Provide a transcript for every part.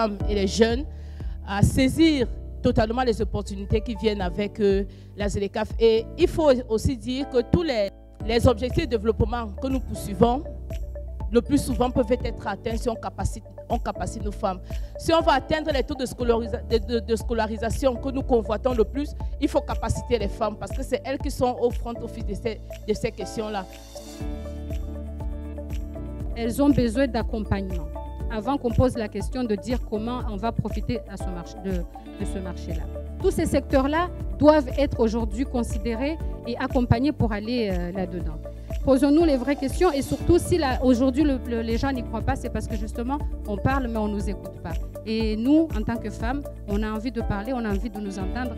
femmes et les jeunes à saisir totalement les opportunités qui viennent avec la ZLECAf. Et il faut aussi dire que tous les objectifs de développement que nous poursuivons, le plus souvent peuvent être atteints si on capacite nos femmes. Si on va atteindre les taux de scolarisation que nous convoitons le plus, il faut capaciter les femmes parce que c'est elles qui sont au front office de ces questions-là. Elles ont besoin d'accompagnement avant qu'on pose la question de dire comment on va profiter à de ce marché-là. Tous ces secteurs-là doivent être aujourd'hui considérés et accompagnés pour aller là-dedans. Posons-nous les vraies questions et surtout si aujourd'hui les gens n'y croient pas, c'est parce que justement on parle mais on ne nous écoute pas. Et nous, en tant que femmes, on a envie de parler, on a envie de nous entendre.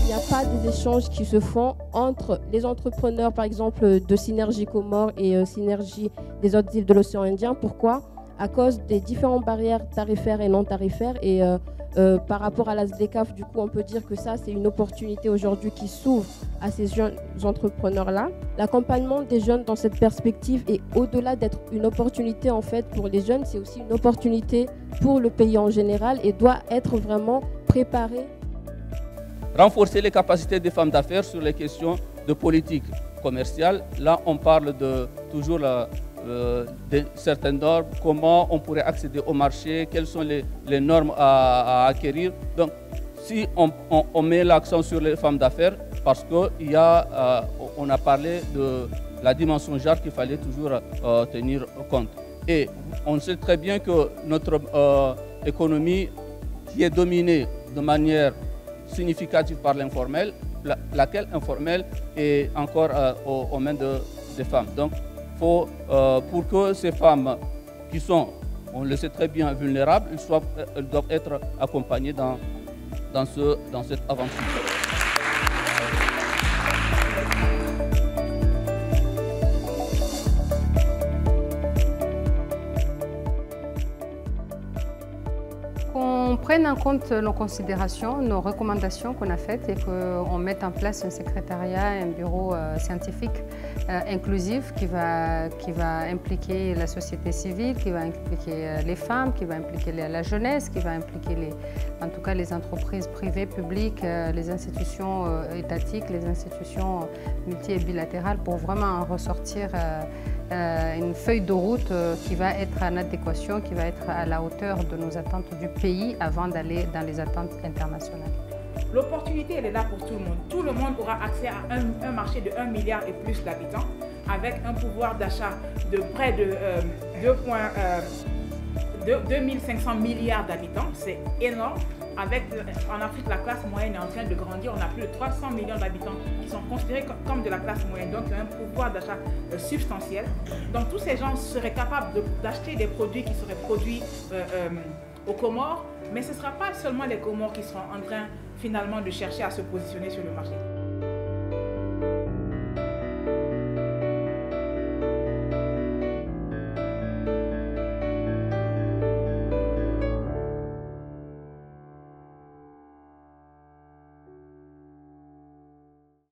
Il n'y a pas des échanges qui se font entre les entrepreneurs, par exemple, de Synergie Comores et Synergie des autres îles de l'océan Indien. Pourquoi? À cause des différentes barrières tarifaires et non tarifaires. Et par rapport à la ZLECAf, du coup, on peut dire que ça, c'est une opportunité aujourd'hui qui s'ouvre à ces jeunes entrepreneurs-là. L'accompagnement des jeunes dans cette perspective est au-delà d'être une opportunité, en fait, pour les jeunes, c'est aussi une opportunité pour le pays en général et doit être vraiment préparé. Renforcer les capacités des femmes d'affaires sur les questions de politique commerciale. Là, on parle de toujours de certaines normes, comment on pourrait accéder au marché, quelles sont les normes à acquérir. Donc, si on met l'accent sur les femmes d'affaires, parce qu'on a parlé de la dimension genre qu'il fallait toujours tenir compte. Et on sait très bien que notre économie qui est dominée de manière significative par l'informel, laquelle informelle est encore aux mains des femmes. Donc, pour que ces femmes qui sont, on le sait très bien, vulnérables, elles doivent être accompagnées dans cette aventure. Qu'on prenne en compte nos considérations, nos recommandations qu'on a faites et qu'on mette en place un secrétariat, un bureau scientifique inclusif qui va impliquer la société civile, qui va impliquer les femmes, qui va impliquer la jeunesse, qui va impliquer en tout cas les entreprises privées, publiques, les institutions étatiques, les institutions multi- et bilatérales pour vraiment en ressortir une feuille de route qui va être en adéquation, qui va être à la hauteur de nos attentes du pays avant d'aller dans les attentes internationales. L'opportunité, elle est là pour tout le monde. Tout le monde aura accès à un marché de 1 milliard et plus d'habitants, avec un pouvoir d'achat de près de 2500 milliards d'habitants. C'est énorme. En Afrique, la classe moyenne est en train de grandir. On a plus de 300 millions d'habitants qui sont considérés comme de la classe moyenne. Donc, il y a un pouvoir d'achat substantiel. Donc, tous ces gens seraient capables d'acheter des produits qui seraient produits aux Comores. Mais ce ne sera pas seulement les Comores qui seront en train, finalement, de chercher à se positionner sur le marché.